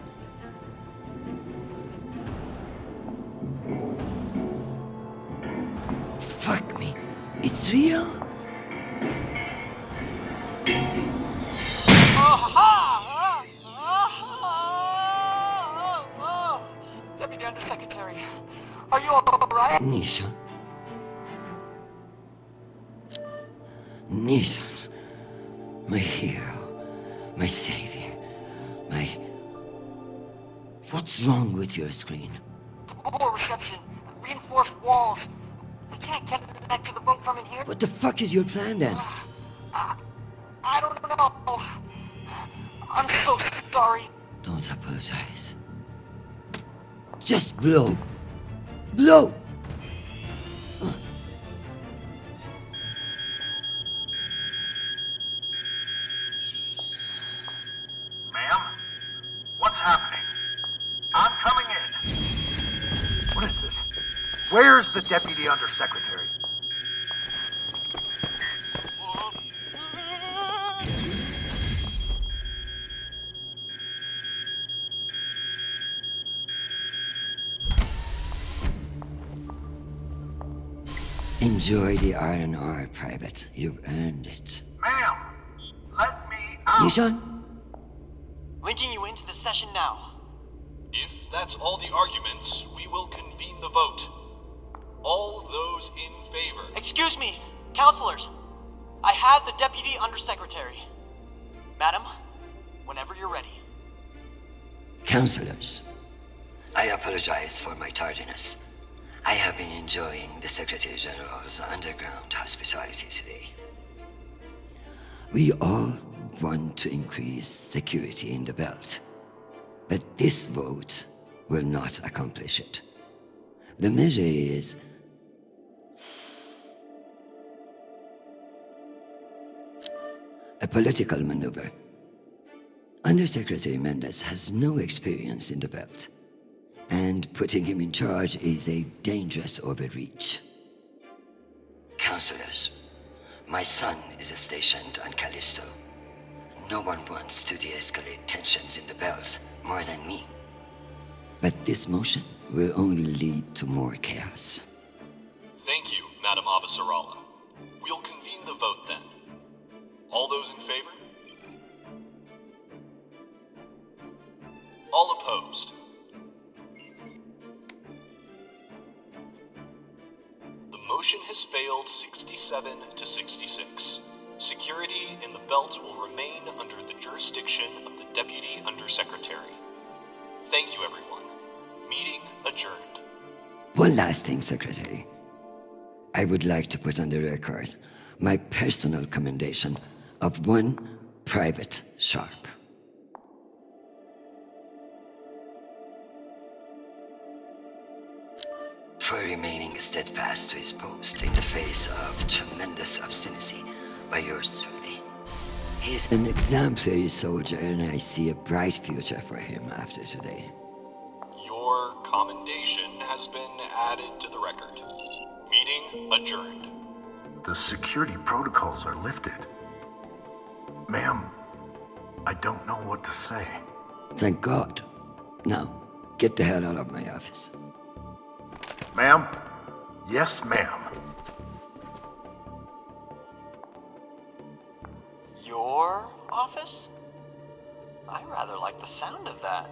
S3: Fuck me. It's real?
S12: Deputy Undersecretary, are you alright?
S3: Nisha. Nisha. My hero. My savior. My... What's wrong with your screen?
S12: Poor reception. Reinforced walls. We can't get back to the boat from in here.
S3: What the fuck is your plan then?
S12: I don't know. I'm so sorry.
S3: Don't apologize. Just blow. Blow!
S2: Ma'am? What's happening? I'm coming in. What is this? Where's the Deputy Undersecretary?
S3: Enjoy the R&R, Private. You've earned it.
S2: Ma'am, let me out.
S3: Nishan?
S4: yanking you into the session now.
S9: If that's all the arguments, we will convene the vote. All those in favor.
S4: Excuse me, counselors. I have the Deputy Undersecretary. Madam, whenever you're ready.
S3: Counselors, I apologize for my tardiness. I have been enjoying the Secretary General's underground hospitality today. We all want to increase security in the belt, but this vote will not accomplish it. The measure is a political maneuver. Undersecretary Mendez has no experience in the belt, and putting him in charge is a dangerous overreach. Counselors, my son is stationed on Callisto. No one wants to de-escalate tensions in the belt more than me. But this motion will only lead to more chaos.
S9: Thank you, Madam Avasarala. We'll convene the vote then. All those in favor? All opposed? The motion has failed 67 to 66. Security in the belt will remain under the jurisdiction of the Deputy Undersecretary. Thank you, everyone. Meeting adjourned.
S3: One last thing, Secretary. I would like to put on the record my personal commendation of one Private Sharp. For remaining steadfast to his post in the face of tremendous obstinacy by yours truly. He is an exemplary soldier, and I see a bright future for him after today.
S9: Your commendation has been added to the record. Meeting adjourned.
S2: The security protocols are lifted. Ma'am, I don't know what to say.
S3: Thank God. Now, get the hell out of my office.
S2: Ma'am? Yes, ma'am.
S4: Your office? I rather like the sound of that.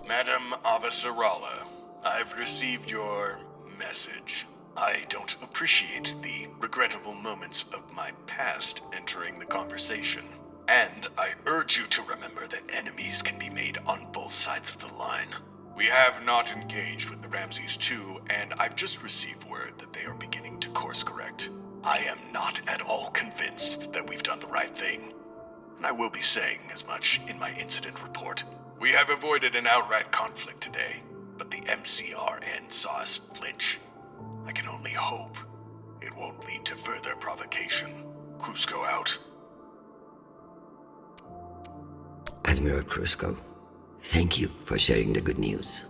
S6: Madam Avasarala, I've received your message. I don't appreciate the regrettable moments of my past entering the conversation. And I urge you to remember that enemies can be made on both sides of the line. We have not engaged with the Ramses II, and I've just received word that they are beginning to course correct. I am not at all convinced that we've done the right thing, and I will be saying as much in my incident report. We have avoided an outright conflict today, but the MCRN saw us flinch. I can only hope it won't lead to further provocation. Cusco out.
S3: Admiral Cusco, thank you for sharing the good news.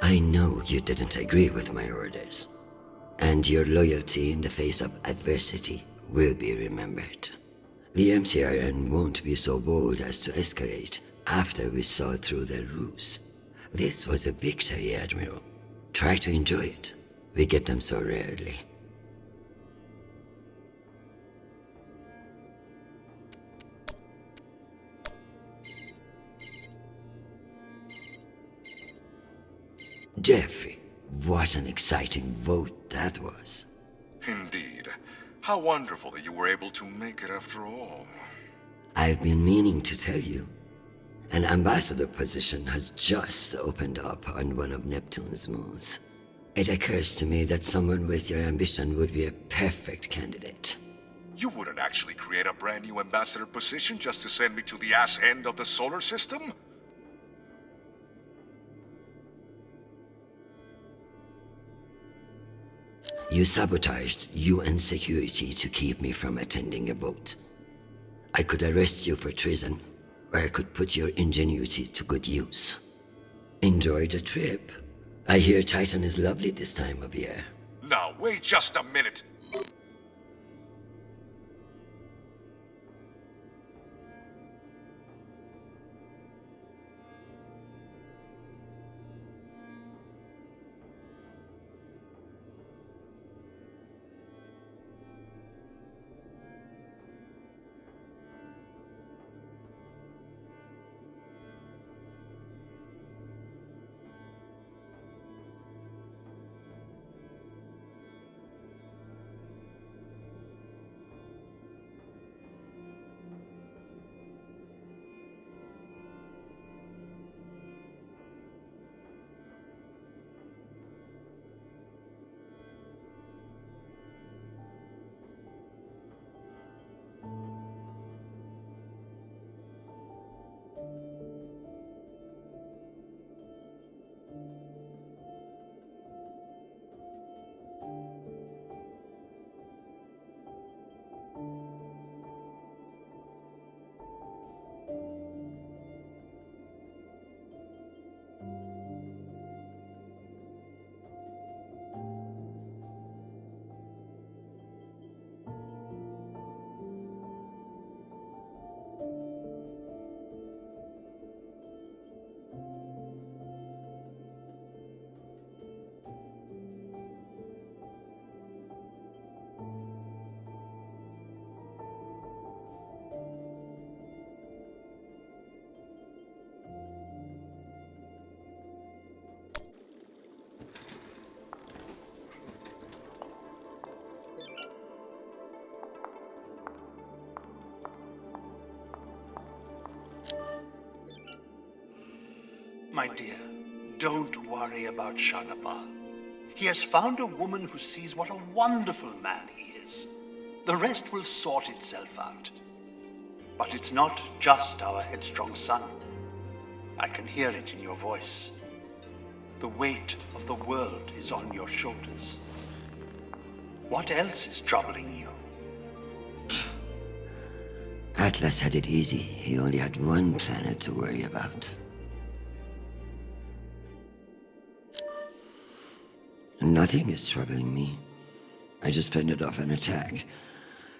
S3: I know you didn't agree with my orders, and your loyalty in the face of adversity will be remembered. The MCRN won't be so bold as to escalate after we saw through their ruse. This was a victory, Admiral. Try to enjoy it. We get them so rarely. Jeffrey, what an exciting vote that was.
S5: Indeed. How wonderful that you were able to make it after all.
S3: I've been meaning to tell you. An ambassador position has just opened up on one of Neptune's moons. It occurs to me that someone with your ambition would be a perfect candidate.
S5: You wouldn't actually create a brand new ambassador position just to send me to the ass end of the solar system?
S3: You sabotaged UN security to keep me from attending a vote. I could arrest you for treason, or I could put your ingenuity to good use. Enjoy the trip. I hear Titan is lovely this time of year.
S5: Now, wait just a minute.
S8: My dear, don't worry about Shanapal. He has found a woman who sees what a wonderful man he is. The rest will sort itself out. But it's not just our headstrong son. I can hear it in your voice. The weight of the world is on your shoulders. What else is troubling you?
S3: Atlas had it easy. He only had one planet to worry about. Nothing is troubling me. I just fended off an attack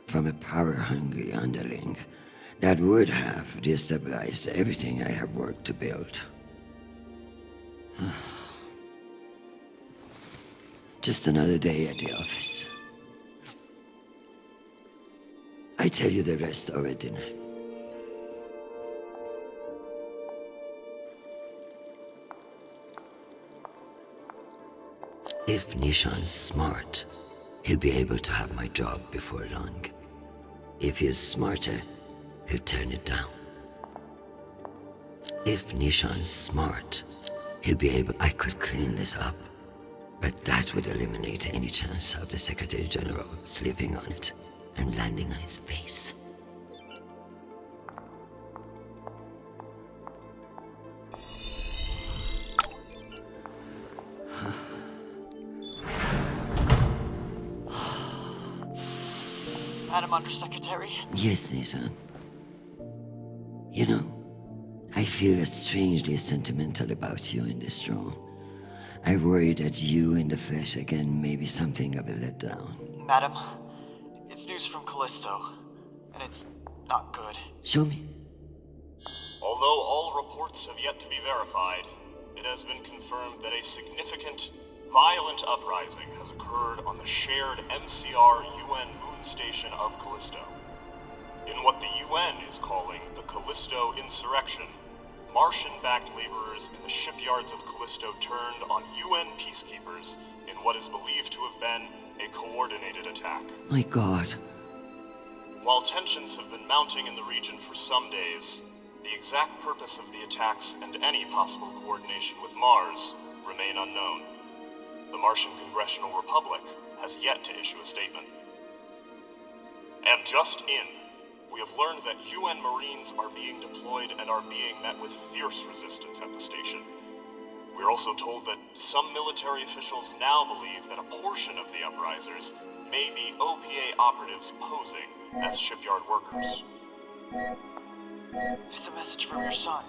S3: from a power-hungry underling that would have destabilized everything I have worked to build. Just another day at the office. I tell you the rest over dinner. If Nishan's smart, he'll be able to have my job before long. If he is smarter, he'll turn it down. If Nishan's smart, he'll be able... I could clean this up, but that would eliminate any chance of the Secretary General slipping on it and landing on his face.
S4: Madam Undersecretary?
S3: Yes, Nissan. You know, I feel strangely sentimental about you in this room. I worry that you in the flesh again may be something of a letdown.
S4: Madam, it's news from Callisto, and it's not good.
S3: Show me.
S9: Although all reports have yet to be verified, it has been confirmed that a significant, violent uprising has occurred on the shared MCR-UN moon station of Callisto. In what the UN is calling the Callisto Insurrection, Martian-backed laborers in the shipyards of Callisto turned on UN peacekeepers in what is believed to have been a coordinated attack.
S3: My God.
S9: While tensions have been mounting in the region for some days, the exact purpose of the attacks and any possible coordination with Mars remain unknown. The Martian Congressional Republic has yet to issue a statement. And just in, we have learned that UN Marines are being deployed and are being met with fierce resistance at the station. We're also told that some military officials now believe that a portion of the uprisers may be OPA operatives posing as shipyard workers.
S4: It's a message from your son.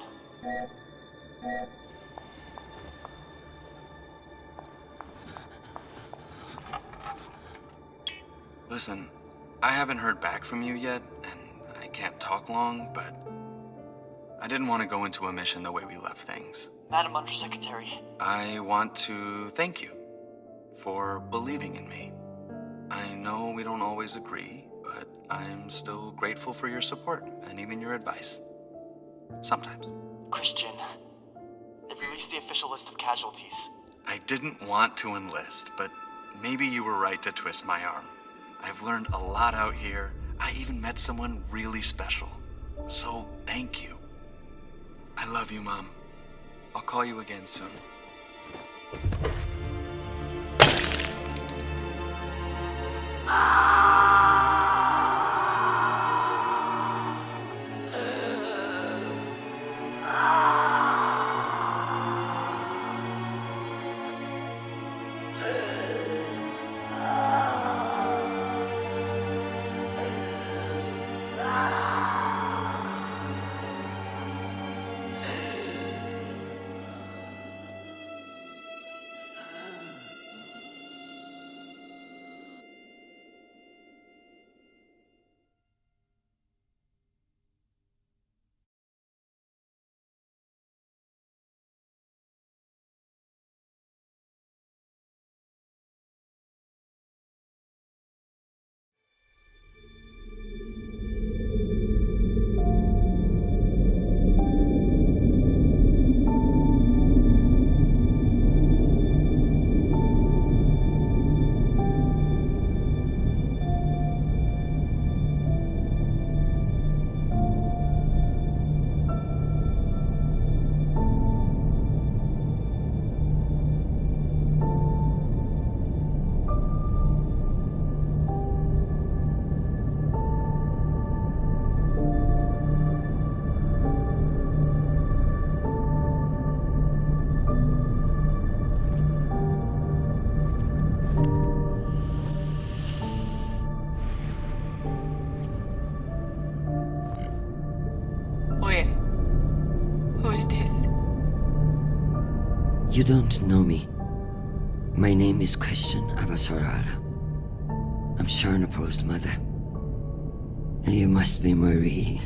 S7: Listen, I haven't heard back from you yet, and I can't talk long, but I didn't want to go into a mission the way we left things.
S4: Madam Undersecretary.
S7: I want to thank you for believing in me. I know we don't always agree, but I'm still grateful for your support and even your advice. Sometimes.
S4: Christian, they've released the official list of casualties.
S7: I didn't want to enlist, but maybe you were right to twist my arm. I've learned a lot out here. I even met someone really special. So thank you. I love you, Mom. I'll call you again soon. You don't know me. My name is Christian Avasarala. I'm Sharnapol's mother. And you must be Marie.